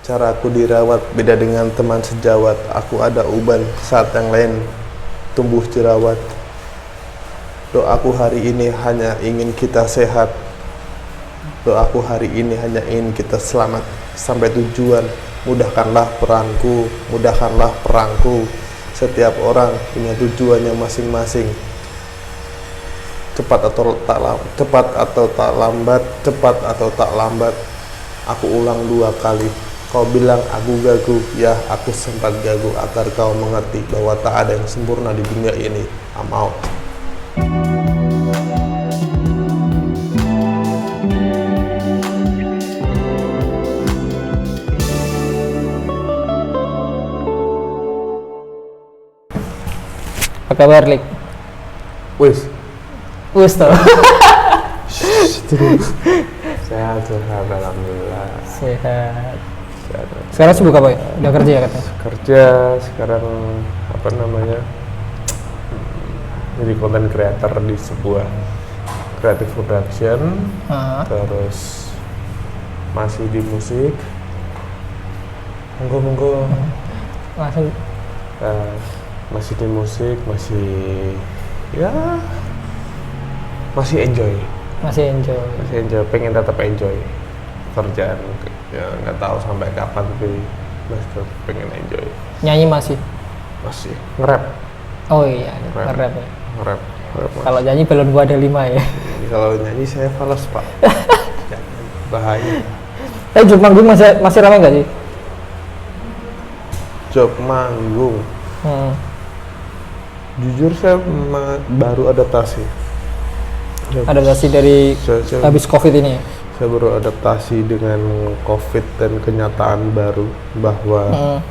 Cara aku dirawat beda dengan teman sejawat. Aku ada uban saat yang lain tumbuh jerawat. Doaku hari ini hanya ingin kita sehat. Doaku hari ini hanya ingin kita selamat sampai tujuan. Mudahkanlah peranku, mudahkanlah perangku. Setiap orang punya tujuannya masing-masing. Cepat atau tak lambat, cepat atau tak lambat. Aku ulang 2 kali. Kau bilang aku gagu, ya aku sempat gagu agar kau mengerti bahwa tak ada yang sempurna di dunia ini. I'm out. Apa kabar, Lik? Wis. Wis toh. Sehat, alhamdulillah. Sehat. Sekarang sibuk apa ya? Udah kerja ya katanya? Kerja sekarang jadi content creator di sebuah creative production. Terus masih di musik. Monggo. Langsung Masih di musik, masih enjoy. Masih enjoy. Pengen tetap enjoy kerjaan. Ya nggak tahu sampai kapan, tapi masih tetap pengen enjoy. Nyanyi masih nge-rap. Oh iya, nge-rap ya. Nge-rap. Kalau nyanyi belum gua ada 5 ya. Kalau nyanyi saya fals, Pak. Bahaya. Job manggung masih ramai nggak sih? Job manggung. Jujur saya baru adaptasi. Adaptasi dari habis COVID ini ya? Saya baru adaptasi dengan COVID dan kenyataan baru bahwa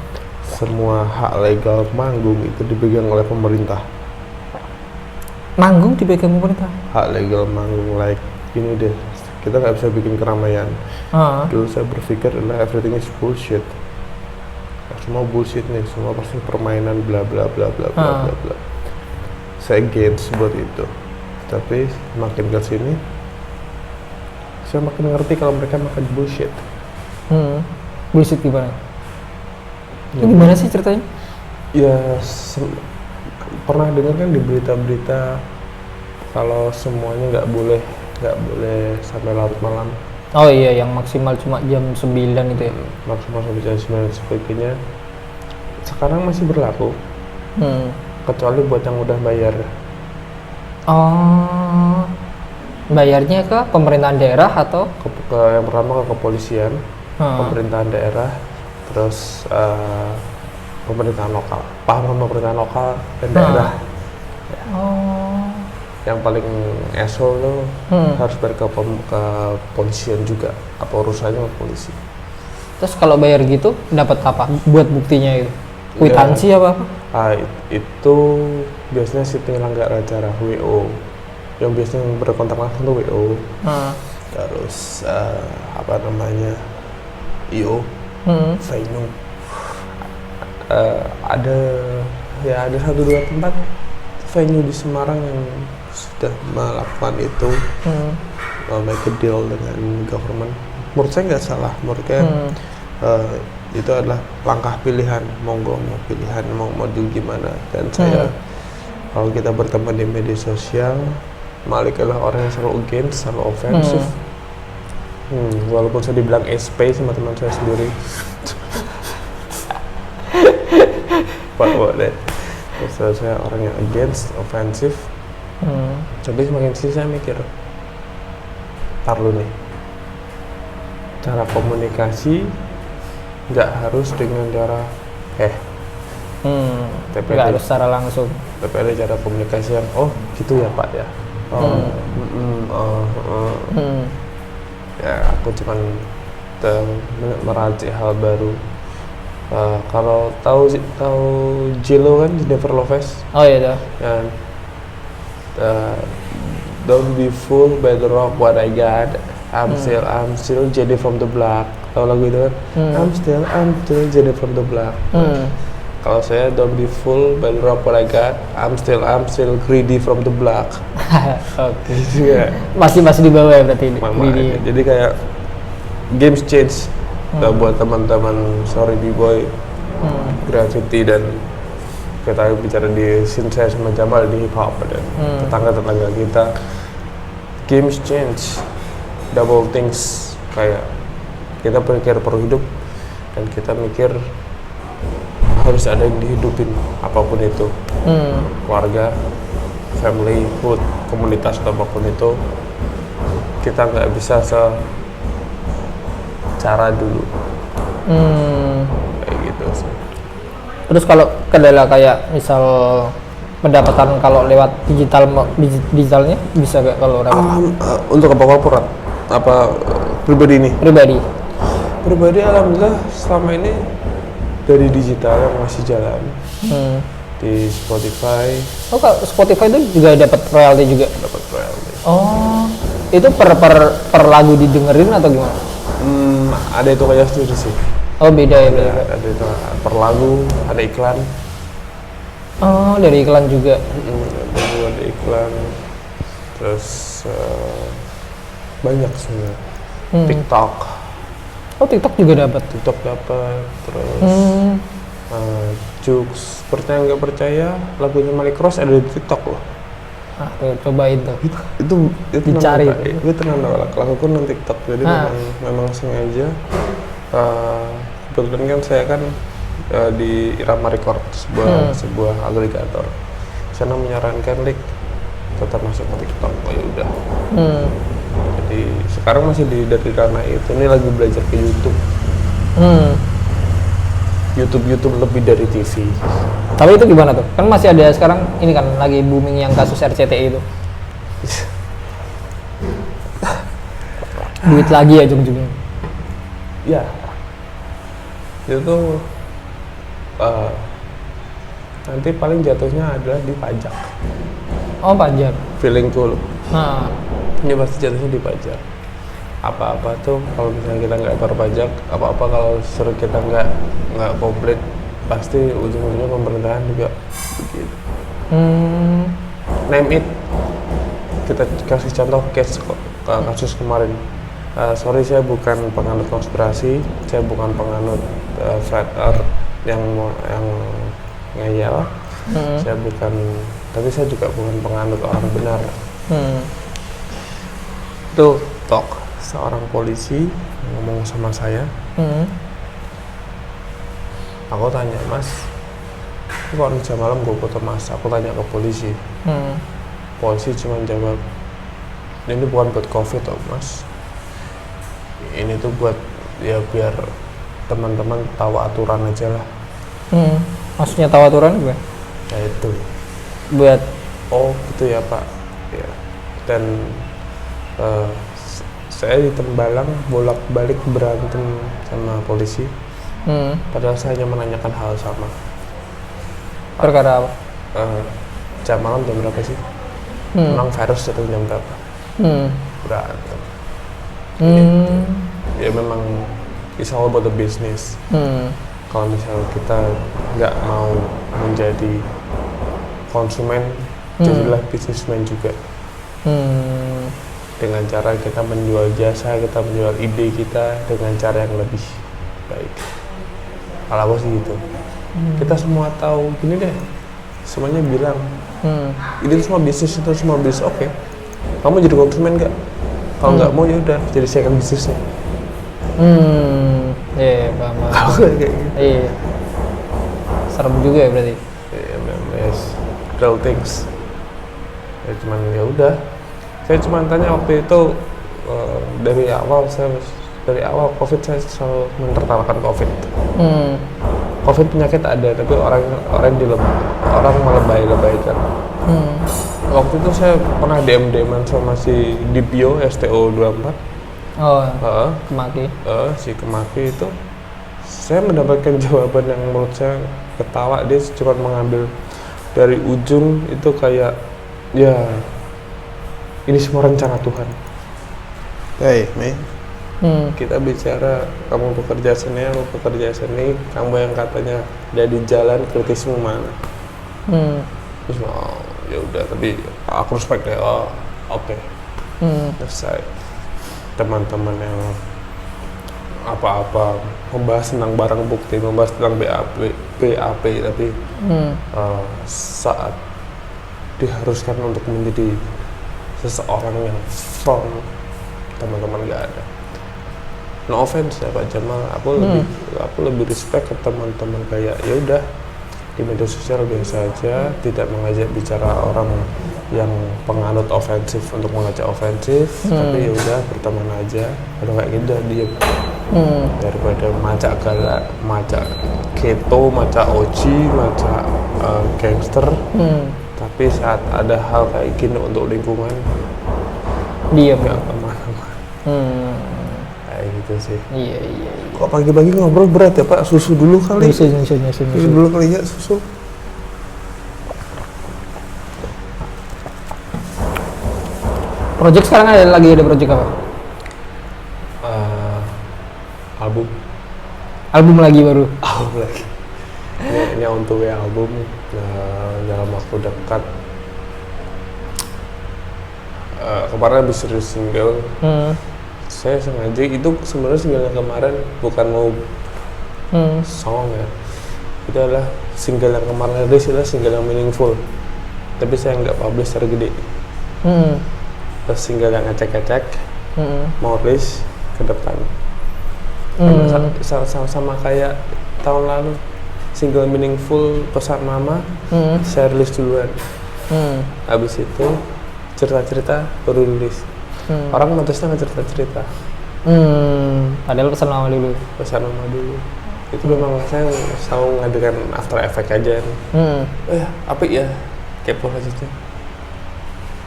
semua hak legal manggung itu dipegang oleh pemerintah. Manggung dipegang pemerintah? Hak legal manggung, like gini deh, kita nggak bisa bikin keramaian. Dulu saya berpikir adalah everything is bullshit. Semua bullshit nih, semua pasti permainan bla bla bla bla bla bla bla. Saya against buat itu. Tapi makin ke sini saya makin ngerti kalau mereka makan bullshit. Bullshit gimana? Itu gimana sih ceritanya? Ya pernah dengar kan di berita-berita kalau semuanya nggak boleh sampai larut malam. Oh iya, yang maksimal cuma jam 9 itu ya? Maksimal sampai jam 9 dan sebagainya. Sekarang masih berlaku. Kecuali buat yang udah bayar. Oh, bayarnya ke pemerintahan daerah atau? Yang pertama ke kepolisian, pemerintahan daerah, terus pemerintahan lokal. Paham pemerintahan lokal dan daerah. Yang paling asshole tuh harus bayar ke kepolisian juga. Apa urusannya sama polisi? Terus kalau bayar gitu dapat apa? Buat buktinya itu? Kwitansi apa? Itu biasanya si penyelenggara acara WO. Yang biasanya berkontak langsung tuh WO. Terus IO, venue. Ada 1-2 tempat venue di Semarang yang sudah melakukan itu, make a deal dengan government. Menurut saya nggak salah, menurut saya itu adalah langkah pilihan. Monggo mau pilihan mau maju gimana. Dan saya kalau kita berteman di media sosial, Malik adalah orang yang selalu against, selalu ofensif. Walaupun saya dibilang SP sama teman saya sendiri. Pak deh. Terus saya orang yang against, ofensif. Tapi semakin sih saya mikir, tar lu nih, cara komunikasi nggak harus dengan cara tapi nggak harus secara langsung. Tapi ada cara komunikasi yang gitu ya Pak ya. Ya aku cuman meracik hal baru. Kalau tahu Jilo kan, Jennifer Lopez. Oh iya. Dan don't be fooled by the rock what I got. I'm still Jenny from the block. Tahu lagu itu kan? I'm still Jenny from the block. Kalau saya don't be fooled by the rock what I got. I'm still greedy from the block. Oke. Juga. Masih di bawah ya berarti ini. Jadi kayak games change. Dan buat teman-teman sorry B-boy, graffiti dan kita bicara di scene saya sama Jamal di hip hop dan tetangga-tetangga kita, games change, double things, kayak kita pikir perlu hidup dan kita mikir harus ada yang dihidupin apapun itu, keluarga, family, hood, komunitas atau apapun itu, kita nggak bisa secara dulu, kayak gitu sih. Terus kalau kendala kayak misal pendapatan kalau lewat digitalnya bisa gak kalau dapat? Untuk apa korporat? Apa pribadi ini? Pribadi. Alhamdulillah selama ini dari digital yang masih jalan di Spotify. Oh, kalau Spotify itu juga dapat royalti juga? Dapat royalti. Oh, itu per lagu didengerin atau gimana? Ada itu kayak sendiri sih. Oh, beda ya? Ada itu per lagu, ada iklan. Oh, dari iklan juga? Ada iklan. Terus banyak sebenarnya. TikTok. Oh, TikTok juga dapat? TikTok dapat. Terus Jux, percaya nggak percaya, lagunya Malik Cross ada di TikTok loh. Tuh, cobain tuh. Itu dicari. Itu tenang lagu non TikTok, jadi memang sengaja. Kebetulan kan saya kan di Irama Record, sebuah agregator. Sana menyarankan tetap masuk ke TikTok. Oh ya udah. Jadi sekarang masih dari ranah itu. Ini lagi belajar ke YouTube. YouTube lebih dari TV. Tapi itu gimana tuh? Kan masih ada sekarang ini kan lagi booming yang kasus RCTI itu. Duit lagi ya ujung-ujungnya. Ya. Itu nanti paling jatuhnya adalah di pajak. Oh, pajak. Feelingku. Nah, ini pasti jatuhnya di pajak. Apa-apa tuh kalau misalnya kita nggak bayar pajak, apa-apa kalau suruh kita nggak komplit, pasti ujung-ujungnya pemerintahan juga begitu. Name it. Kita kasih contoh kasus kemarin. Sorry, saya bukan penganut konspirasi, saya bukan penganut flat earth yang ngeyel. Saya bukan, tapi saya juga bukan penganut orang benar. Itu talk seorang polisi ngomong sama saya. Aku tanya, Mas, kok jam malam gue foto Mas? Aku tanya ke polisi. Polisi cuma jawab, ini bukan buat COVID oh Mas, ini tuh buat ya biar teman-teman tahu aturan aja lah. Maksudnya tahu aturan gue? Ya itu. Buat? Oh gitu ya Pak. Ya. Dan saya di Tembalang bolak-balik berantem sama polisi. Padahal saya hanya menanyakan hal sama. Perkara apa? Jam malam jam berapa sih? Menang virus atau jam berapa? Berantem. Ya memang it's all about the business. Kalau misalnya kita nggak mau menjadi konsumen, jadilah businessman juga. Dengan cara kita menjual jasa, kita menjual ide kita dengan cara yang lebih baik. Kalau aku sih gitu. Kita semua tahu, gini deh, semuanya bilang, ini semua bisnis, itu semua bisnis, oke. Kamu jadi konsumen nggak? Kalau nggak mau ya udah, jadi second bisnisnya. Iya, paham. Kayak gitu. Iya. Serem juga ya berarti. Iya, yes, real things. Ya cuman ya udah. Saya cuma tanya waktu itu dari awal COVID saya selalu menertawakan COVID. COVID penyakit ada, tapi orang melebay-lebaykan. Waktu itu saya pernah DM-an sama si Dipio STO24. Oh, Kemaki. Si Kemaki itu, saya mendapatkan jawaban yang menurut saya ketawa. Dia cuma mengambil dari ujung itu kayak, ya ini semua rencana Tuhan. Hey, Mei. Kita bicara kamu bekerja seni, kamu yang katanya ada di jalan, kritismu mana? Terus ya udah, tapi aku respect ya. Oke. Selesai. Teman-teman yang apa-apa, membahas tentang barang bukti, membahas tentang BAP, tapi saat diharuskan untuk menjadi seseorang yang firm, teman-teman nggak ada. No offense ya Pak Jamal, aku lebih respect ke teman-teman kayak ya udah di media sosial biasa aja, tidak mengajak bicara orang yang penganut ofensif untuk mengajak ofensif, tapi ya udah berteman aja. Kalau kayak gitu diem. Daripada macak galak, macak keto, macak oji, macak gangster. Tapi saat ada hal kayak gini untuk lingkungan, Diem. nggak kemana-mana. Kayak gitu sih. Iya. Kok pagi-pagi ngobrol berat ya Pak? Susu dulu kali. Nyusul. Susu dulu kali ya, susu. Project sekarang lagi ada project apa? Album Album lagi baru. lagi. Ini untuk album dalam waktu dekat. Kemarin habis rilis single. Saya sengaja itu sebenarnya single yang kemarin bukan mau song ya. Itu adalah single yang kemarin rilis adalah single yang meaningful. Tapi saya nggak publish secara gede. Terus single yang ngecek-ngecek mau rilis ke depan. Sama kayak tahun lalu single meaningful pesan mama saya rilis duluan. Habis itu cerita-cerita baru rilis. Orang notice-nya nggak cerita-cerita. Padahal pesan mama dulu. Pesan mama dulu. Itu memang saya selalu ngadakan after effect aja. Apa ya? Kepo aja tuh.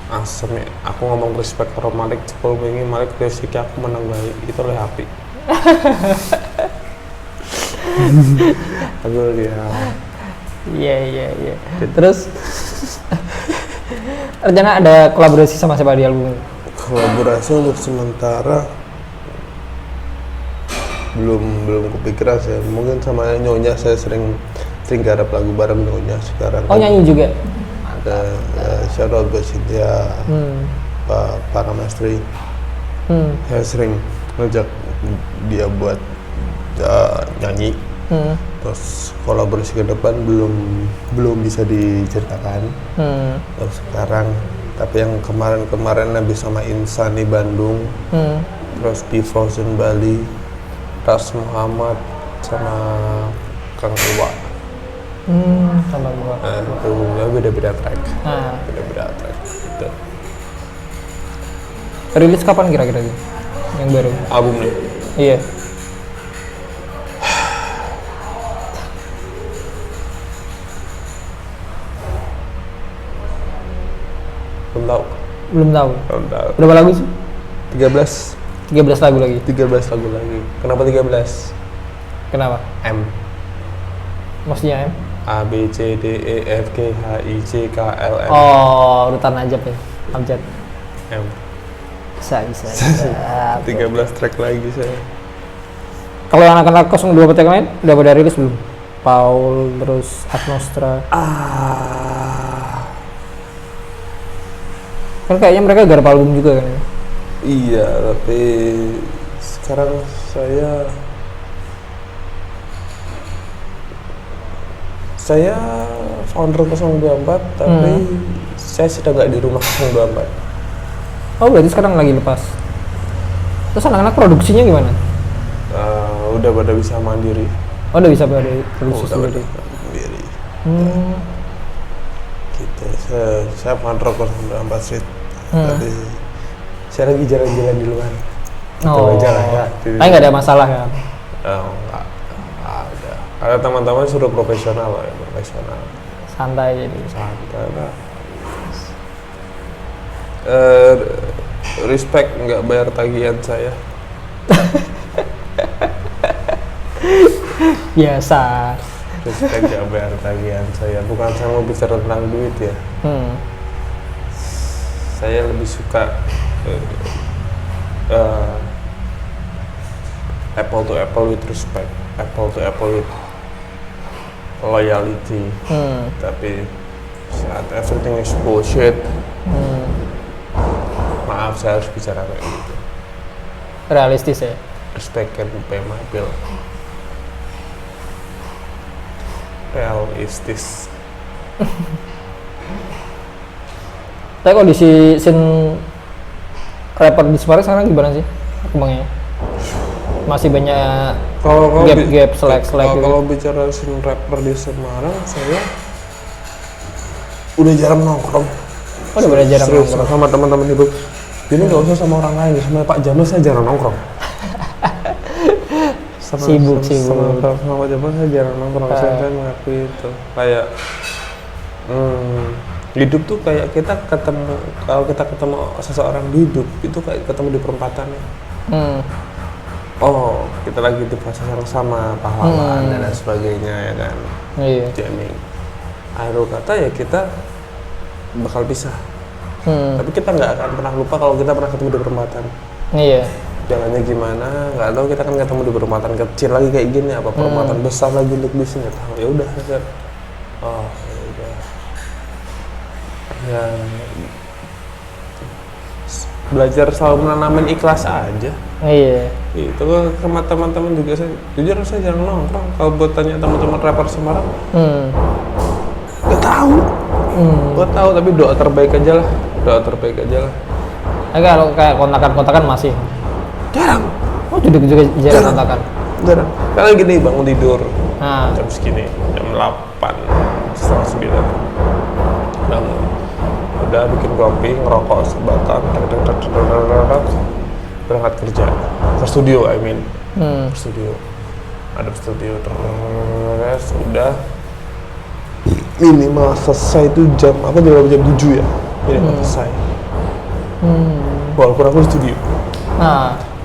Asem ya. Aku ngomong respect ke Malik, cepol wingi Malik resiki aku menang baik. Itu oleh api. Aku dia. Iya. Terus rencana ada kolaborasi sama siapa di album ini? Kolaborasi untuk sementara belum kepikiran saya. Mungkin sama Nyonya saya sering garap lagu bareng Nyonya sekarang. Oh nyanyi juga? Ada shout out buat Cynthia, Pak Paramestri. Saya sering ngajak dia buat nyanyi. Terus kolaborasi ke depan belum bisa diceritakan. Terus sekarang, tapi yang kemarin habis sama Insan di Bandung, terus di Frozen Bali, Ras Muhammad sama Kang Iwa. Sama gua. Itu beda-beda track. Beda-beda track. Gitu. Rilis kapan kira-kira gitu? Yang baru? Album nih. Iya. Belum tahu. Berapa lagu sih? 13 lagu lagi. 13 lagu lagi. Kenapa 13? Kenapa? M. Maksudnya M? A B C D E F G H I J K L M. Oh, urutan Najab ya. Amjad. M. Bisa. 13 track lagi saya. Kalau anak-anak 02 petik lain udah pada rilis belum? Paul terus Atmostra. Kan kayaknya mereka garap album juga kan ya? Iya, tapi sekarang saya founder 024, tapi saya sedang nggak di rumah 024. Oh, berarti sekarang lagi lepas. Terus anak-anak produksinya gimana? Udah pada bisa mandiri. Oh, udah bisa pada produksi sendiri. Mandiri. Gitu. Saya founder 024 Street. Tapi saya lagi jalan-jalan di luar. Oh, tapi nggak ada masalah ya? Nggak ada. Ada teman-teman sudah profesional lah, profesional. Santai jadi. Santai lah. Respect nggak bayar tagihan saya. Biasa. Respect nggak bayar tagihan saya. Bukan saya mau bicara tentang duit ya. Saya lebih suka apple to apple with respect, apple to apple with loyalty. Tapi saat everything is bullshit, maaf saya harus bicara kayak gitu. Realistis ya? respect can pay my bill. Realistis. Tapi kondisi scene rapper di Semarang sekarang gimana sih kembangnya? Masih banyak gap, selek gitu. Kalau bicara scene rapper di Semarang, saya udah jarang nongkrong. Oh, udah jarang nongkrong sama teman-teman itu. Jadi nggak usah sama orang lain, sama Pak Jamal saya jarang nongkrong. Sibuk. Sama Pak Jamal saya jarang nongkrong. Saya mengakui itu. Kayak hidup tuh kayak kita ketemu, kalau kita ketemu seseorang di hidup itu kayak ketemu di perempatan. Oh, kita lagi di proses yang sama, pahlawan dan lain sebagainya, ya kan. Iya. Jamming. Akhir kata ya kita bakal pisah. Tapi kita nggak akan pernah lupa kalau kita pernah ketemu di perempatan. Iya. Jalannya gimana, nggak tahu, kita kan ketemu di perempatan kecil lagi kayak gini, apa perempatan besar lagi untuk bisnis, nggak tahu. Ya udah, kan. Oh, ya udah. Ya, belajar selalu menanamin ikhlas aja. Iya. Itu sama teman-teman juga, saya jujur saya jarang nongkrong. Kalau buat tanya teman-teman rapper Semarang, nggak tahu. Nggak tahu, tapi doa terbaik aja lah. Kalau kayak kontakan masih Jarang. Oh, juga jarang kontakan. Jarang. Kalau gini bangun tidur jam segini, jam 8, setengah 9 bangun. Udah bikin kopi, ngerokok sebatang, berangkat kerja. Ke studio, ke studio. Ada studio, terus udah minimal selesai itu jam 7 ya. Minimal selesai. Walaupun aku di studio.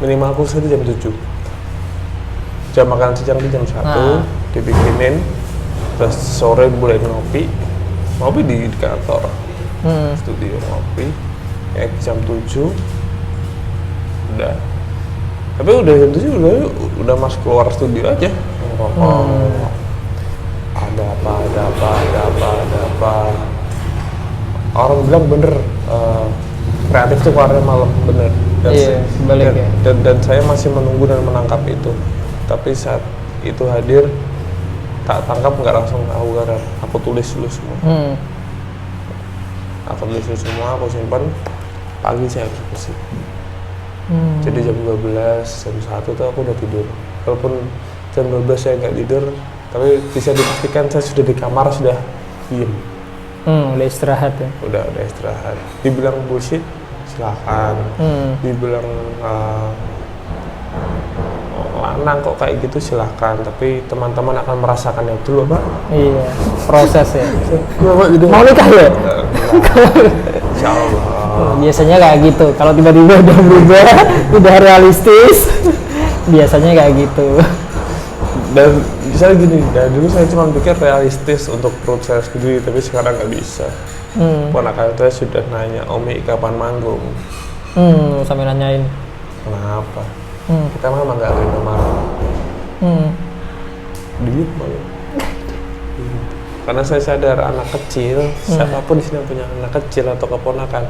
Minimal aku selesai itu jam 7. Jam makan siang itu jam 1, dibikinin. Terus sore mulai ngopi di kantor. Studio ngopi, kayak jam 7 udah. Tapi udah jam 7 udah masuk keluar studio aja. Ada apa. Orang bilang bener, kreatif tuh keluarnya malam, bener. Dan saya masih menunggu dan menangkap itu. Tapi saat itu hadir, tak tangkap nggak langsung aku tulis dulu semua. Aku simpan, pagi saya eksekusi. Jadi jam 12, jam 1 tuh aku udah tidur. Walaupun jam 12 saya nggak tidur, tapi bisa dipastikan saya sudah di kamar, sudah diem. Udah istirahat ya? Udah istirahat. Dibilang bullshit, silakan. Dibilang lanang kok kayak gitu, silakan. Tapi teman-teman akan merasakannya dulu, Pak. Iya, proses ya. Mau nikah ya? Insya Allah. Biasanya kayak gitu. Kalau tiba-tiba udah berubah, udah realistis, biasanya kayak gitu. Dan misalnya gini, dulu saya cuma pikir realistis untuk perut saya sendiri, tapi sekarang nggak bisa. Ponakan saya sudah nanya, Omi kapan manggung? Sampai nanyain. Kenapa? Kita mama nggak ada marah. Diem malah. Karena saya sadar anak kecil, siapapun di sini yang punya anak kecil atau keponakan,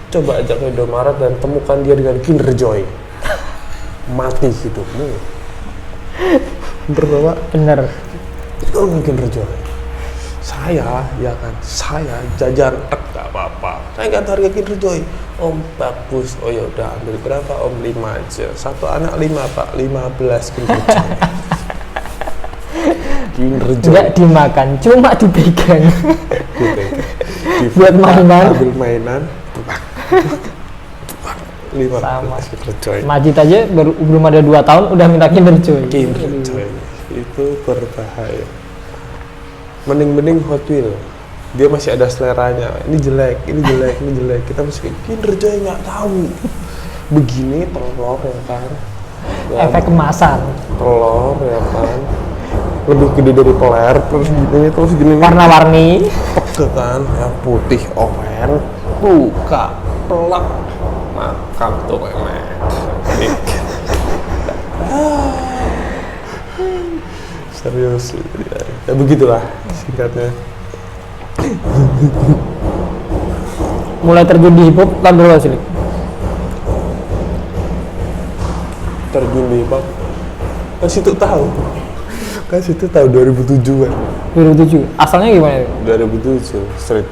coba ajak ke Indomaret dan temukan dia dengan Kinder Joy. Mati hidupmu. Bener Bapak? Bener. Itu dengan Kinder Joy. Saya jajan gak apa-apa. Saya nggak tahu harga Kinder Joy. Om bagus. Oh ya udah, ambil berapa Om? 5 aja. Satu anak 5 Pak, 15 Kinder Joy. Kinder Joy. Nggak dimakan, cuma dipegang. Buat mainan. Ambil mainan. 15 Kinder Joy. Majid aja belum ada 2 tahun udah minta Kinder Joy. Kinder Joy itu berbahaya. Mending Hot Wheels. Dia masih ada seleranya. Ini jelek. Kita masih Kinder Joy nggak tahu. Begini telur ya kan. Efek kemasan. Telur ya kan. Lebih gede dari peler, terus gini. Warna-warni. Peke kan, ya putih oranye. Buka, pelak, makan tuh memek. Serius, ya begitulah singkatnya. Mulai terjun di hip hop tahun berapa sih? terjun bebas. Kan situ tahu 2007 kan. 2007. Asalnya gimana? 2007 street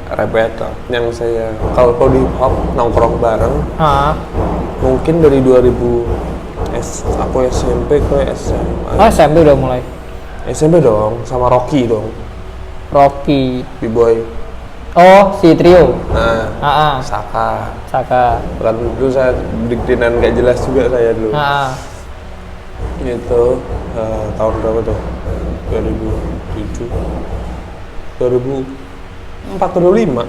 rap battle yang saya kalau di hip hop nongkrong bareng. Mungkin dari 2000 aku SMP ke SMA. Oh, SMP udah mulai. SMP dong, sama Rocky dong. Rocky. B-boy. Oh, si Trio. Nah, Saka. Kan dulu saya dikdinan gak jelas juga saya dulu. Itu tahun berapa tuh? 2007. 2004 atau 2005.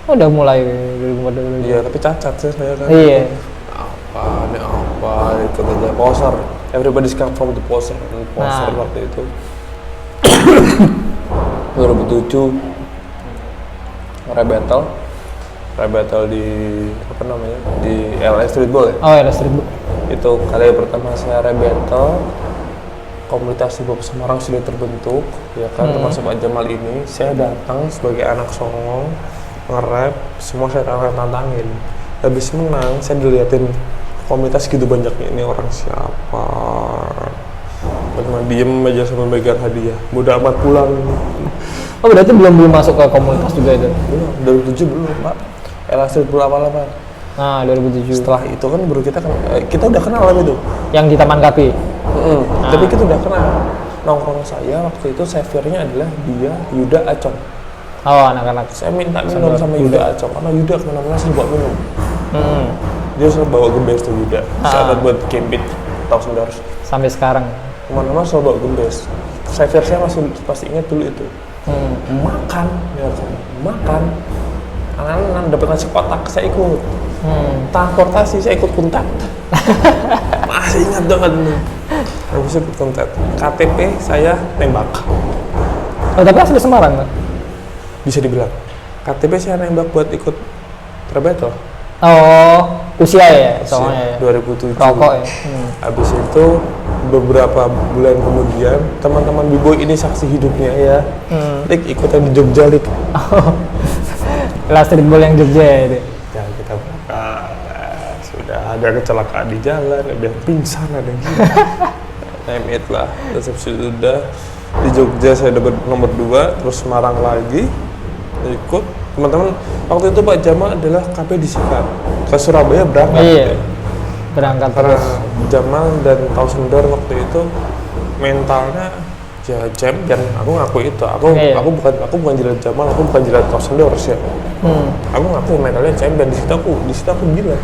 Oh, udah mulai 2004. Iya, tapi cacat sih saya kan. Iya. Apa ikut aja poser. Everybody's come from the poser. Poser waktu itu. 2007 rap battle di apa namanya? Di LA Street Ball ya? Oh, LA Street Ball. Itu kali pertama saya rap battle. Komunitas hip hop Semarang sudah terbentuk, ya kan, termasuk Pak Jamal ini. Saya datang sebagai anak songong, nge-rap, semua saya tantangin. Habis menang, saya diliatin komunitas gitu banyaknya, ini orang siapa? Cuma diem aja sambil megang hadiah, mudah amat pulang. Oh, berarti belum masuk ke komunitas juga itu? Belum, 2007 belum, Pak. LA Street Ball apa-apa. Nah, 2007. Setelah itu kan baru kita udah kenal itu. Yang di Taman Kapi? Tapi kita udah kenal. Nongkrong saya waktu itu savernya adalah dia, Yuda, Acong. Oh, anak-anak. Saya minta minum sama Yuda Acong, karena Yuda kemana-mana selalu bawa minum. Dia selalu bawa gembes tuh Yuda. Sahabat buat Gambit, tahu sendiri. Sampai sekarang? Kemana-mana selalu bawa gembes. Saver saya masih ingat dulu itu. Makan, ya kan? Makan. Anak-anak dapat nasi kotak, saya ikut. Transportasi, saya ikut kuntat. Masih ingat banget. Habis ikut kuntat. KTP saya nembak. Oh, tapi asli Semarang kan? Bisa dibilang. KTP saya nembak buat ikut battle. Oh, usia ya soalnya ya? 2007. Rokok ya? Habis itu beberapa bulan kemudian teman-teman B-boy ini saksi hidupnya ya. Lik ikutan di Jogja, Lik. LA Street Ball yang Jogja ya itu? Ya kita berangkat. Sudah ada kecelakaan di jalan, ada yang pingsan, ada yang gila. Name it lah. Terus sudah di Jogja saya dapat nomor 2, terus Semarang lagi ikut. Teman-teman waktu itu Pak Jamal adalah KP di Sikap. Ke Surabaya berangkat. Iya. Berangkat Karena terus. Jamal dan Tausendor waktu itu mentalnya ya champion. Aku ngaku itu. Aku bukan jilat Jamal, aku bukan jilat Tausendor sih. Aku ngaku mentalnya champion. Di situ aku gila.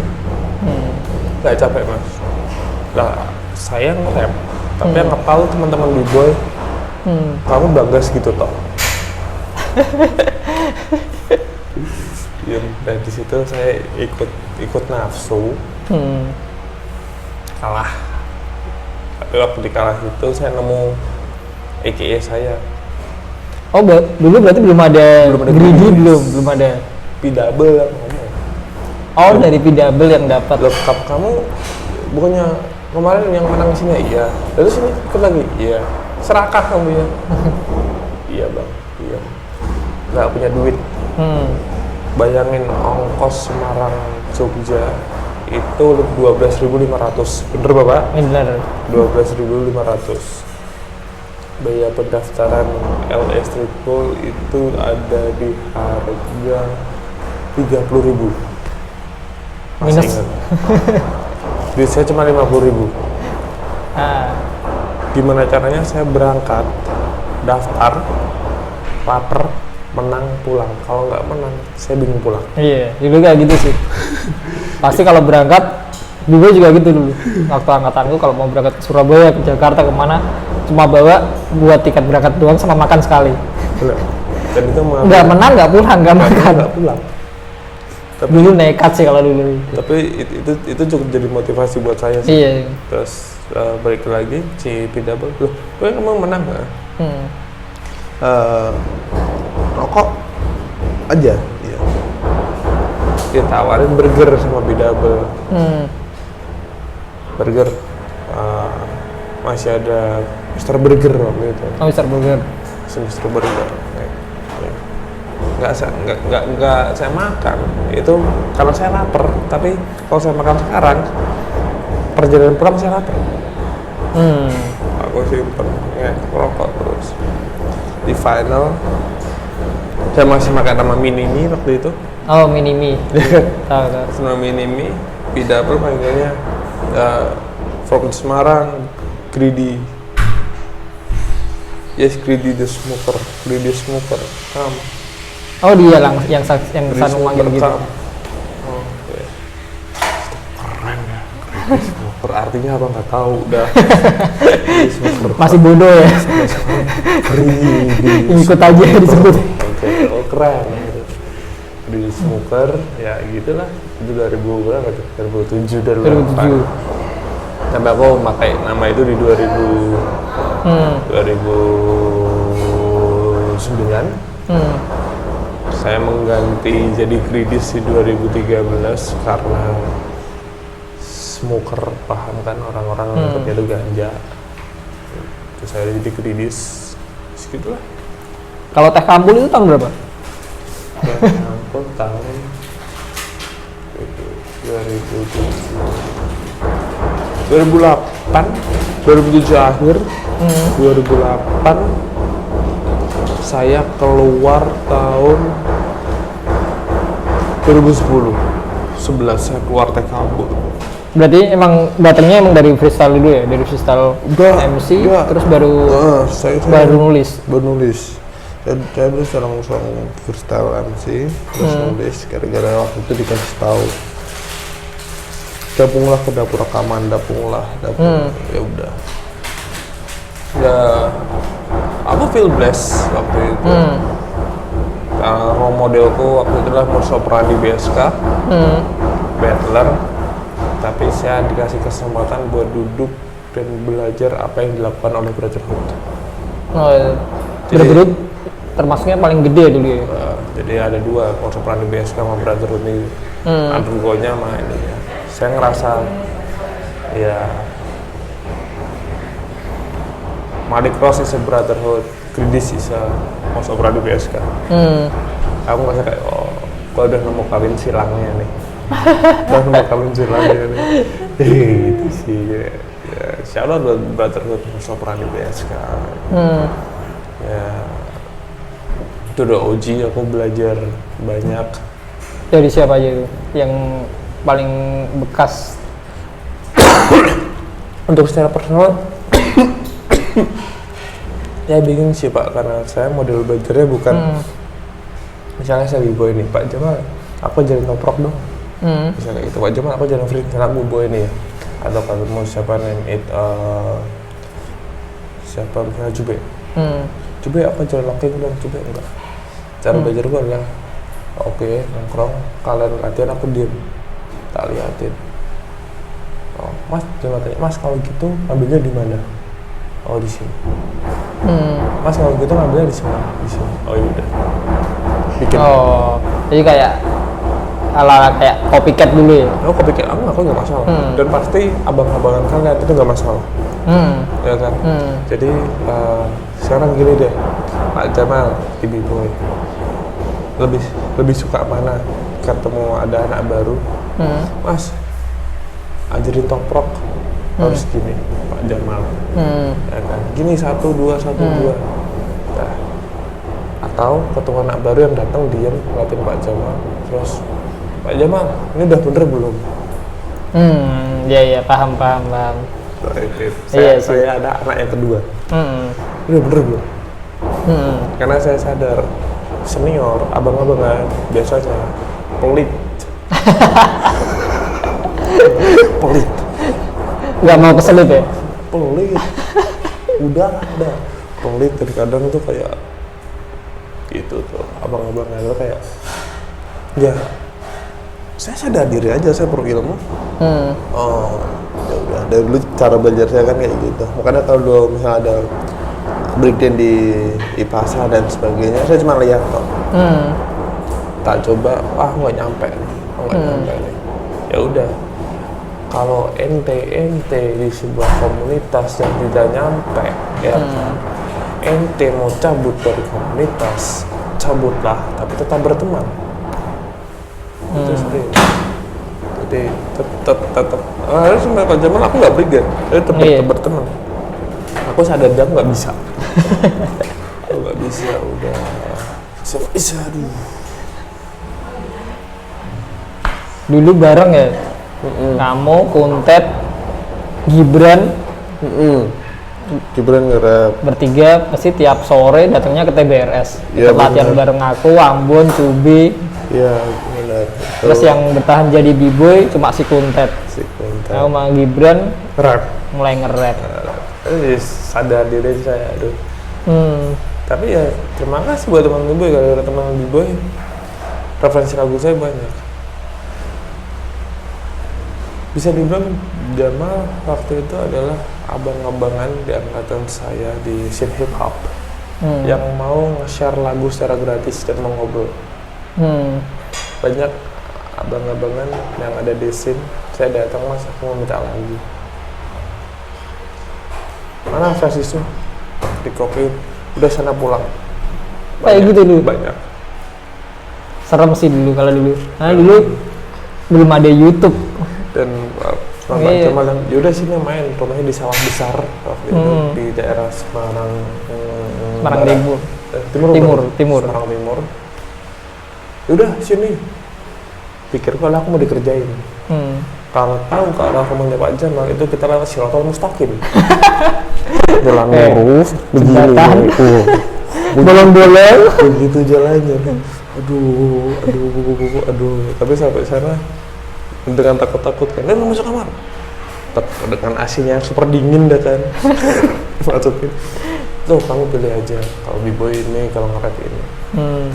Gak capek mas. Lah saya nge-rap, tapi yang ngepal teman-teman B-boy. Kamu bangga segitu toh. Ya, dan di situ saya ikut nafsu. Kalah. Tapi waktu dikalah itu saya nemu AKA saya. Oh, dulu berarti belum ada Greedy, belum ada. P-double yang ngomong. Oh, dari P-double yang dapat. Loh, kamu bukannya kemarin yang menang sini? Iya. Lalu sini ikut lagi? Iya. Serakah kamu ya? Iya bang. Iya. Nggak punya duit. Bayangin ongkos Semarang Jogja itu 12.500. Bener Bapak? Bener. 12.500. Biaya pendaftaran LA Street Ball itu ada di harga 30.000. Masih ingat. Duit saya cuma 50.000. Gimana caranya saya berangkat, daftar, lapar, menang, pulang. Kalau nggak menang, saya bingung pulang. Iya, dulu kayak gitu sih. Pasti kalau berangkat, dulu juga gitu dulu. Waktu angkatanku kalau mau berangkat ke Surabaya, ke Jakarta, kemana, cuma bawa buat tiket berangkat doang sama makan sekali. Benar. Dan itu nggak menang, nggak pulang, nggak makan. Nggak pulang. Tapi, dulu nekat sih kalau dulu. Tapi itu cukup jadi motivasi buat saya sih. Iya. Terus balik lagi si P-double, loh, gue emang menang nggak? Rokok aja, ya. Dia tawarin burger sama P-double. Burger, masih ada Mr. Burger waktu itu. Oh, Mr. Burger. Mr. Burger. Nggak saya makan itu karena saya lapar. Tapi kalau saya makan sekarang perjalanan pulang saya lapar. Aku simpen rokok terus. Di final saya masih pakai nama Minimi waktu itu. Oh, Minimi. Tahu. Nama Minimi, Pidapel panggilnya from Semarang, Greedy. Yes, Greedy the Smoker. Oh, dia yang Sanu manggil gitu. Oke. Keren ya. Greedy Smoker artinya apa nggak tahu udah. Masih bodoh ya. Ikut aja disebut. Oke, oh keren. Greedy Smoker, ya gitulah. Itu 2007 sampai aku pakai nama itu di 2009. Saya mengganti jadi Gridis di 2013 karena smoker, paham kan orang-orang kerja itu ganja. Terus saya jadi Gridis, segitulah. Kalau Teh Kampul itu tahun berapa? Teh Kampul tahun 2007 akhir, 2008 saya keluar tahun 2010, 11 saya keluar Teh Kampul. Berarti emang datangnya emang dari freestyle dulu ya, dari freestyle MC, terus baru nulis. Saya dulu seorang freestyle MC, terus nulis. Gara-gara waktu itu dikasih tahu, gabunglah ke dapur rekaman, ya udah. Ya, aku feel blessed waktu itu. Role modelku waktu itu adalah Morso Pradi BSK, battler. Tapi saya dikasih kesempatan buat duduk dan belajar apa yang dilakukan oleh Brotherhood. Oh, Brotherhood termasuknya paling gede dulu ya? Jadi ada dua, Morso Pradi BSK sama Brotherhood ini. Undergo-nya sama ini ya. Saya ngerasa ya Malik Ross is a Brotherhood, Gridis is a Morso Pradi BSK. Aku ngerasa kayak, oh, gua udah nemu kawin silangnya nih. Gitu sih ya. Insya Allah Brotherhood Morso Pradi BSK. Ya itu udah OG, aku belajar banyak. Dari siapa aja itu yang paling bekas? Untuk secara personal ya bingung sih Pak, karena saya model belajarnya bukan misalnya saya b-boy nih, Pak Jamal aku ajarin toprok dong, misalnya gitu, Pak Jamal aku ajarin freestyle aku b-boy nih ya, atau kalau mau siapa siapa misalnya Jube aku ajarin locking dong, Jube enggak. Cara belajar gue adalah oke, nongkrong, kalian latihan, aku diem, tak liatin. Oh, Mas, jangan tanya, Mas kalau gitu ngambilnya di mana? Oh di sini. Mas kalau gitu ngambilnya di sini. Oh yaudah. Bikin. Oh, jadi kayak ala kayak copycat dulu ya? Oh copycat aku nggak masalah. Dan pasti abang-abangan kalian itu nggak masalah. Ya kan? Jadi sekarang gini deh, Pak Jamal di B-Boy lebih suka mana? Ketemu ada anak baru, Mas ajarin toprok harus gini, Pak Jamal, ya kan? Gini 1, 2, 1, 2. Nah, atau ketemu anak baru yang datang diam ngeliatin Pak Jamal, terus Pak Jamal ini udah bener belum? Iya paham. Saya ada anak yang kedua, udah bener belum? Karena saya sadar senior, abang-abangan biasanya pelit. Nggak mau keselip ya? Pelit. Udah pelit, kadang tuh kayak gitu tuh, abang-abangan tuh kayak ya saya sadar diri aja, saya perlu ilmu. Oh ya udah, dari dulu cara belajar saya kan kayak gitu. Makanya kalau dulu misalnya ada breakdown di IPASA dan sebagainya, saya cuma lihat kok. Tak coba, nggak nyampe nih. Ya udah, kalau ente di sebuah komunitas yang tidak nyampe, ya kan, ente mau cabut dari komunitas, cabutlah, tapi tetap berteman. Itu seperti itu. berarti tetap harus sampai Pak Jamal aku nggak brigade, tetap berteman. Aku sadar jam nggak bisa. Nggak bisa, udah bisa, aduh. Dulu bareng ya, kamu, Kuntet, Gibran, Gibran nge-rap. bertiga pasti tiap sore datangnya ke TBRS, Ya, latihan bareng aku, Ambon, Cubi. Iya benar. Terus yang bertahan jadi b-boy cuma si Kuntet. Aku sama Gibran rap, mulai nge-rap. Sadar diri saya, aduh. Tapi ya terima kasih buat teman b-boy, kalau ada teman b-boy referensi lagu saya banyak. Bisa dibilang Jamal waktu itu adalah abang-abangan di angkatan saya di scene hip hop yang mau nge-share lagu secara gratis dan mau ngobrol. Banyak abang-abangan yang ada di scene, saya datang, Mas aku mau minta lagu, mana versi dikopiin, udah sana pulang. Kayak gitu dulu. Banyak. Serem sih dulu kalau dulu. Nah dulu belum ada YouTube. Dan Bapak Jamal yang yaudah sini main, rumahnya di sawah besar waktu itu di daerah Semarang Timur. Semarang Timur. Yaudah sini, pikir kalau aku mau dikerjain. Kalau tahu kalau rumahnya Pak Jamal itu kita lewat Sirotol Mustaqim. Jalan lurus, begini. Bolong-bolong. Begitu jalannya. Aduh. Tapi sampai sana dengan takut-takut kan, lu masuk kamar. Dengan AC-nya yang super dingin dah kan. Masukin. Tuh kamu pilih aja. Kalau b-boy ini, kalau nge-rap ini.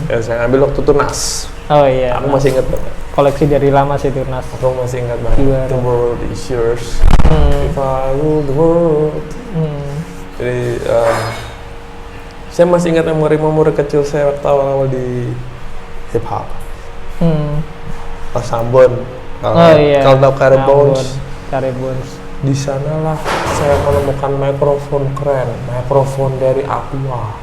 Yang saya ambil waktu itu Nas. Oh iya. Aku masih ingat banget. Koleksi dari lama sih itu Nas. Aku masih ingat banget. Gimana? The world is yours. If I rule the world. Jadi saya masih ingat memori kecil saya waktu awal-awal di hip hop. Pas Ambon. Kalau tahu Karebones. Di sanalah saya menemukan mikrofon keren, mikrofon dari Aqua.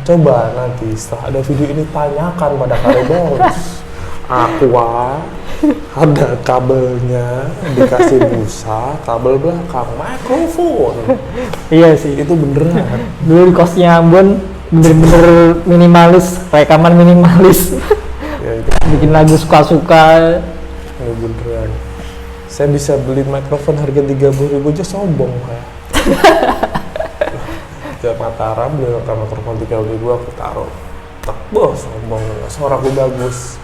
Coba nanti setelah ada video ini tanyakan pada Karebones. Aqua ada kabelnya, dikasih busa, kabel belakang, mikrofon. Iya sih. Itu beneran. Dulu kosnya Ambon bener-bener minimalis, rekaman minimalis. Ya, itu. Bikin lagu suka-suka. Ya, beneran. Saya bisa beli mikrofon harga 30.000 aja sombong kayak. Ke Mataram beli mikrofon 30.000 aku taruh. Tak bos sombong, suaraku bagus.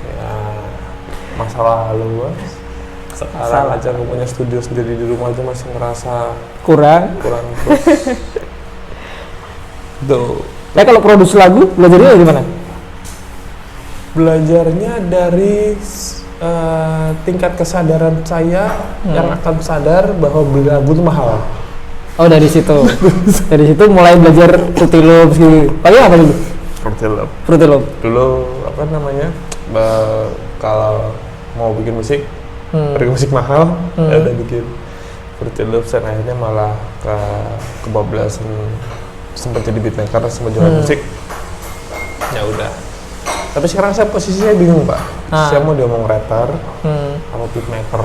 Ya masa lalu Mas. Sekarang aja aku punya studio sendiri di rumah aja masih ngerasa kurang terus. Tuh. Kalau produksi lagu belajarnya dari mana? Belajarnya dari tingkat kesadaran saya yang akan sadar bahwa beli lagu itu mahal. Oh dari situ. Dari situ mulai belajar Fruity Loops gitu. Pakai apa dulu? Fruity Loops. Dulu apa namanya? Kalau mau bikin musik, bikin musik mahal, ya udah bikin Fruity Loops dan akhirnya malah kebablasan sempat jadi beatmaker, sempat jualan musik. Ya udah. Tapi sekarang saya posisinya bingung Pak. Saya mau dia mau rapper, apa beatmaker,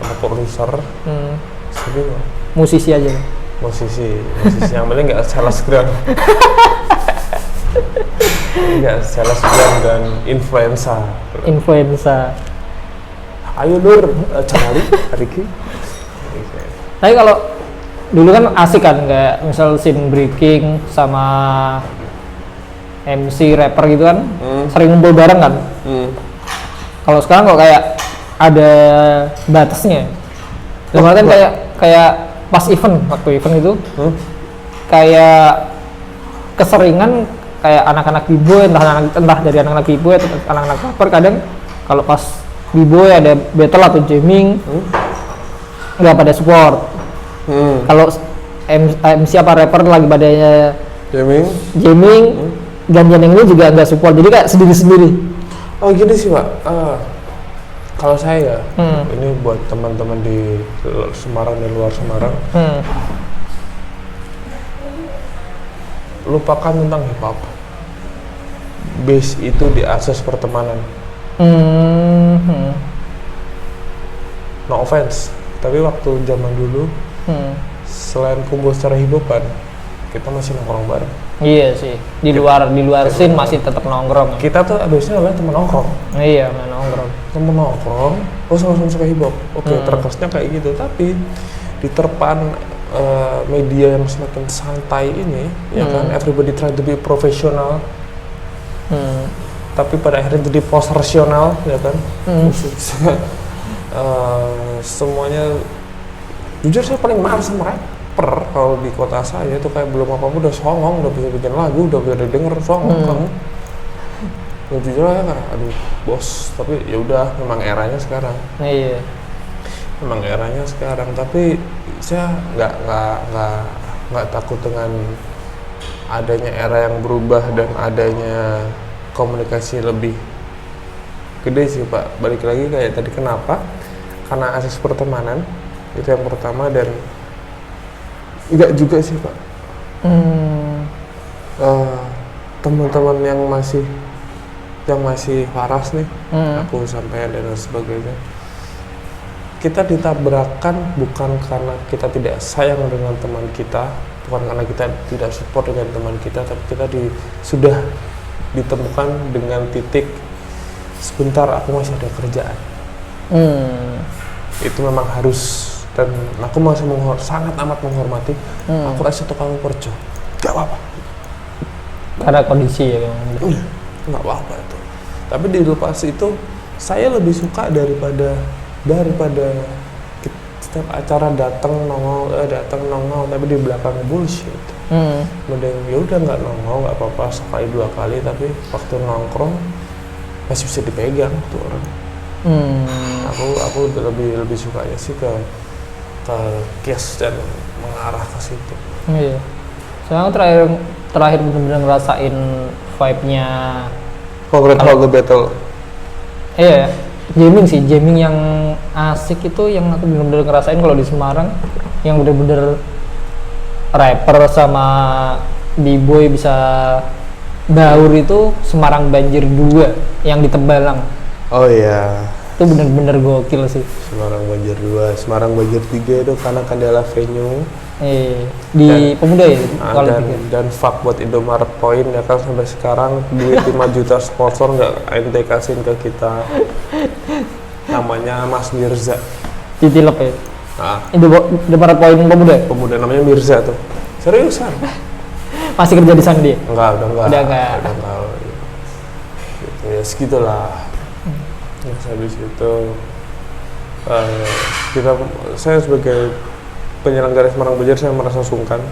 apa produser, saya bingung. Musisi aja. Musisi yang paling nggak selebgram, nggak selebgram dan influencer. Ayo Nur, cari Riki. Tapi kalau dulu kan asik kan, kayak misal scene breaking sama MC rapper gitu kan, sering ngumpul bareng kan. Kalau sekarang kok kayak ada batasnya. Kemarin kayak pas waktu event itu, kayak keseringan kayak anak-anak b-boy, entah dari anak-anak b-boy atau anak-anak rapper, kadang kalau pas b-boy ada battle atau jamming, nggak pada support. Kalau MC apa rapper lagi pada jamming, gantian yang ini juga nggak support, jadi kayak sendiri-sendiri. Oh gini sih Pak, kalau saya ini buat teman-teman di Semarang dan luar Semarang, lupakan tentang hip hop. Base itu di asas pertemanan. No offense, tapi waktu zaman dulu selain kumpul secara hibupan, kita masih nongkrong bareng. Iya sih, di luar scene masih tetap nongkrong. Kita tuh biasanya adalah teman nongkrong. Iya, main nongkrong. Temen nongkrong, sama-sama suka hip hop. Oke, terkesnya kayak gitu. Tapi di terpan media yang semakin santai ini, ya kan, everybody try to be professional. Tapi pada akhirnya jadi post-rasional, ya kan. Semuanya, jujur saya paling marah sama rapper kalau di kota saya itu kayak belum apa-apa udah songong, udah bisa bikin lagu, udah bisa didengar songong kamu. Ya jujur aja kan, aduh bos, tapi ya udah memang eranya sekarang. Iya. Memang eranya sekarang, tapi saya nggak takut dengan adanya era yang berubah dan adanya komunikasi lebih gede sih Pak. Balik lagi kayak tadi, kenapa? Karena asas pertemanan itu yang pertama, dan enggak juga sih Pak. Teman-teman yang masih waras nih, aku sampai dan sebagainya. Kita ditabrakan bukan karena kita tidak sayang dengan teman kita, bukan karena kita tidak support dengan teman kita, tapi kita sudah ditemukan dengan titik sebentar aku masih ada kerjaan. Itu memang harus, dan aku masih sangat amat menghormati. Aku rasa tuh kamu kerja, gak apa-apa. Karena kondisi ya, nggak apa-apa itu. Tapi di lepas itu, saya lebih suka daripada setiap acara datang nongol, tapi di belakang bullshit. Mending ya udah nggak nongol, nggak apa-apa, sekali 2 kali, tapi waktu nongkrong masih bisa dipegang tuh orang. Aku lebih sukanya sih ke case dan mengarah ke situ. Iya. Saya terakhir benar-benar ngerasain vibe-nya Concrete Hall The Battle. Iya, jamming yang asik itu yang aku benar-benar ngerasain kalau di Semarang, yang benar-benar rapper sama b-boy bisa baur itu Semarang Banjir 2 yang di Tembalang. Oh iya. Itu benar-benar gokil sih. Semarang Banjir 2, Semarang Banjir 3 itu karena Kandala Venue. Di Pemuda ya? Dan fuck buat Indomaret Point ya kan, sampai sekarang duit 5 juta sponsor nggak ente kasihin ke kita. Namanya Mas Mirza. Ditilep ya? Indomaret Point Pemuda namanya Mirza tuh. Seriusan? Masih kerja di sana dia? Udah enggak. Gitu, ya segitulah. Terus habis itu saya sebagai penyelenggara Semarang Banjir, saya merasa sungkan.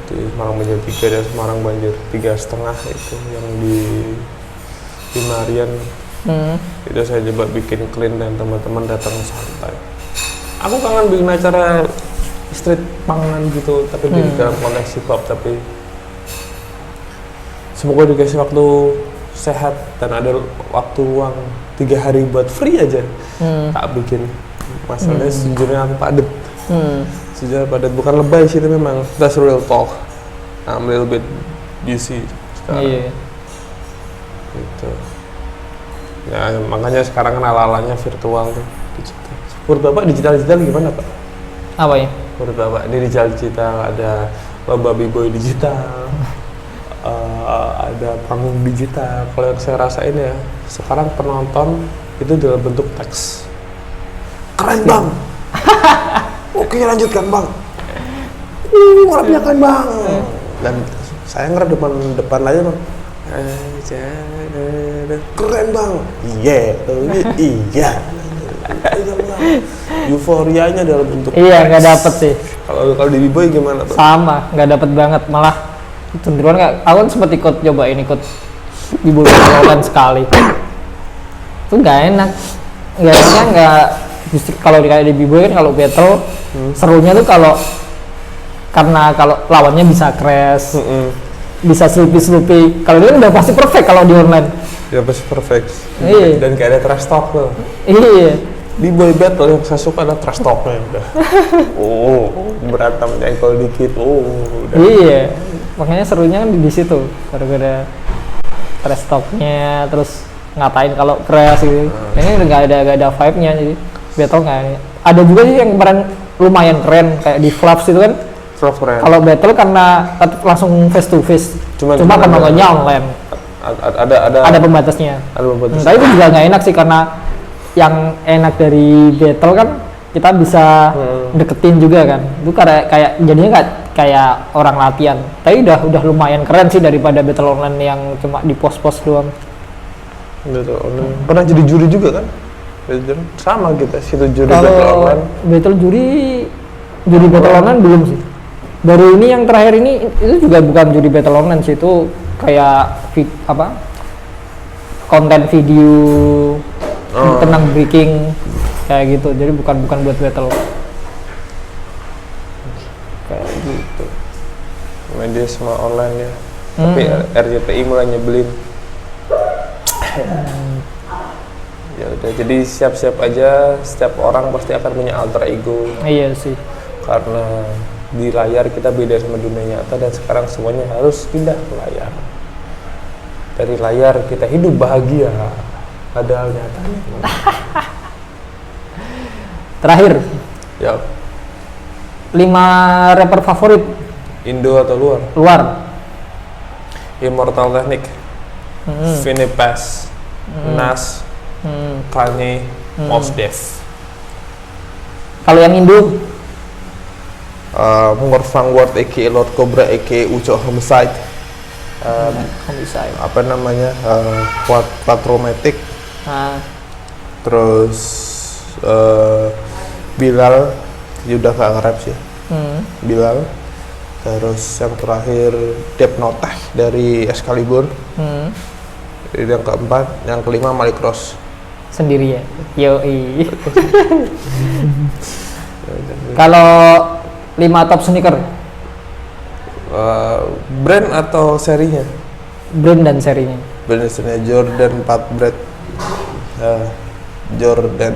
Di Semarang Banjir 3 dan Semarang Banjir 3,5 itu yang di Marian. Itu saya coba bikin clean dan teman-teman datang santai. Aku kangen bikin acara street pangan gitu, tapi di dalam konteks hip hop. Tapi semoga dikasih waktu sehat dan ada waktu luang 3 hari buat free aja. Tak bikin. Masalahnya sejujurnya aku padet. Sejujurnya padet, bukan lebay sih, itu memang that's real talk. I'm a little bit busy sekarang. Iya. Gitu. Ya makanya sekarang kan ala-alanya virtual tuh, digital. Menurut Bapak digital gimana Pak? Apa ya? Menurut Bapak ini digital, ada lomba b-boy digital, ada panggung digital. Kalau yang saya rasain ya, sekarang penonton itu dalam bentuk teks. Keren Bang. Oke lanjutkan Bang. Ngarepnya kan Bang. Dan saya ngarep depan aja Bang. Keren Bang. Iya. Euforianya dalam bentuk iya, nggak dapet sih. Kalau di B-boy gimana Bang? Sama, nggak dapet banget, malah cenderungan nggak. Aku kan sempat ikut di bulan sekali. Itu nggak enak. Justru kalau kayak di B-boy kan, kalau battle serunya tuh karena kalau lawannya bisa crash, bisa sloopy. Kalau dia udah pasti perfect kalau di online. Ya pasti perfect. Iya. Dan kayak ada trash talk tuh. Iya. Di boy battle yang saya suka adalah trash talknya udah. Berantem jengkol dikit. Udah. Iya. Makanya serunya kan di situ. Gara-gara trash talknya, terus ngatain kalau kreasi ini nggak ada vibe-nya, jadi battle nggak ada. Juga sih yang kemarin lumayan keren kayak di Flaps itu kan. Kalau battle karena langsung face to face, cuma kan nontonnya online. Ada pembatasnya. Tapi itu juga nggak enak sih, karena yang enak dari battle kan kita bisa deketin juga kan. Itu kayak jadinya nggak kayak orang latihan. Tapi udah lumayan keren sih daripada battle online yang cuma di post-post doang. Battle online. Pernah jadi juri juga kan? Sama kita situ juri battle online. Battle juri battle online belum sih. Baru ini yang terakhir ini itu juga bukan juri battle online sih, itu kayak konten video tentang breaking kayak gitu, jadi bukan buat battle kayak gitu. Media semua online ya, tapi RCTI mulai nyebelin. Ya udah, jadi siap-siap aja, setiap orang pasti akan punya alter ego. Iya sih, karena di layar kita beda sama dunia nyata, dan sekarang semuanya harus pindah ke layar. Dari layar kita hidup bahagia, padahal nyatanya terakhir ya 5 rapper favorit Indo atau luar? Immortal Technic, Vinny Paz, Nas, Kanye, Mos Def. Kalau yang Indo Morfang Ward aka Lord Cobra aka Uco Homicide, apa namanya, Patromatic, terus Bilal, dia udah gak nge-rap sih, Bilal, terus yang terakhir Dep Noteh dari Excalibur, yang keempat, yang kelima Malik Ross sendiri ya, yoi. Kalau 5 top sneaker, brand atau serinya? Brand dan serinya. Brand dan serinya Jordan 4 Bread, Jordan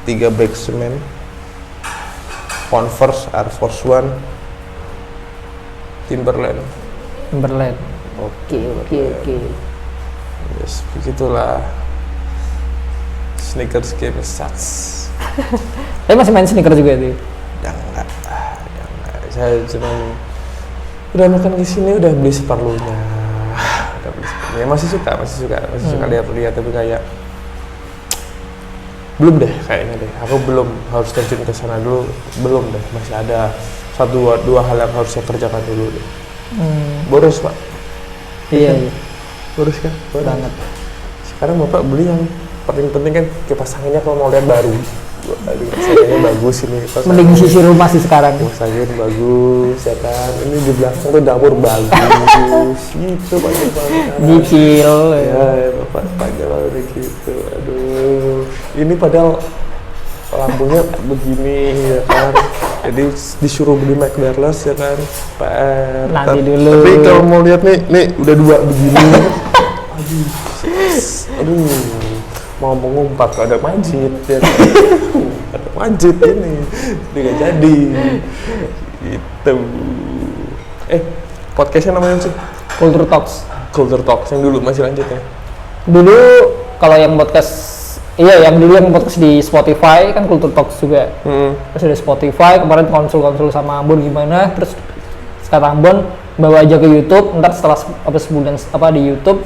3 Backseman, Converse Air Force One, Timberland. Oke. Yes, begitulah. Sneakers game sucks. Tapi masih main sneaker juga itu? Jangan. Saya cuma udah makan di sini, udah beli seperlunya. Masih suka lihat, tapi kayak belum deh kayaknya deh. Aku belum harus terjun ke sana dulu, belum deh. Masih ada dua hal yang harus saya kerjakan dulu deh. Boros Pak. Iya. Boros kan? Banget. Sekarang Bapak beli yang paling penting kan kipas anginnya kalau mau lihat baru. Aduh, sayangnya bagus ini. Mending sisi rumah sih sekarang. Kipas angin bagus ya kan. Ini di belakang tuh dapur bagus. Gitu banyak banget. Dicil. Ya, Bapak panjang banget gitu. Aduh. Ini padahal lampunya begini ya kan. Jadi disuruh beli McDonald's ya kan. PR. Nanti dulu. Tapi kalau mau lihat nih udah 2 begini. Aduh. Mau mengumpat ada masjid ya. Ada masjid ini nggak jadi itu. Podcastnya namanya sih Culture Talks yang dulu masih lanjut ya. Dulu kalau yang podcast, yang dulu yang podcast di Spotify kan Culture Talks juga. Terus ada Spotify, kemarin konsul sama Ambon gimana, terus sekarang Ambon bawa aja ke YouTube, ntar setelah sebulan di YouTube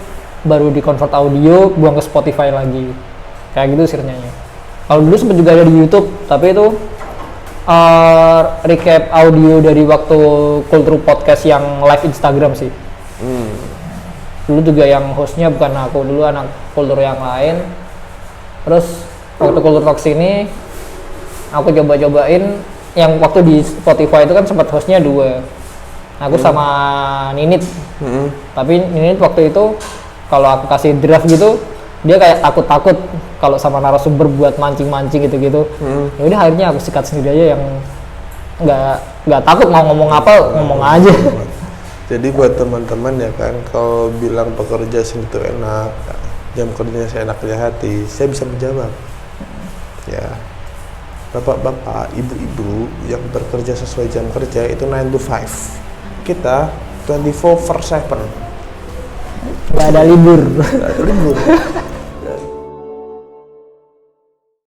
baru di convert audio, buang ke Spotify lagi, kayak gitu ceritanya. Kalau dulu sempat juga ada di YouTube, tapi itu recap audio dari waktu Kultur Podcast yang live Instagram sih. Dulu juga yang hostnya bukan aku, dulu anak Kultur yang lain. Terus waktu Kultur Talks ini aku coba-cobain yang waktu di Spotify itu kan sempat hostnya 2, aku sama Ninit. Tapi Ninit waktu itu kalau aku kasih draft gitu, dia kayak takut kalau sama narasumber buat mancing-mancing gitu-gitu. Ya udah akhirnya aku sikat sendiri aja, yang nggak takut, mau ngomong apa ngomong aja. Jadi buat teman-teman ya kan, kalau bilang pekerja sini itu enak, jam kerjanya saya enak di hati, saya bisa menjawab. Ya, bapak-bapak, ibu-ibu yang bekerja sesuai jam kerja itu 9 to 5. Kita 24/7. Nggak ada libur.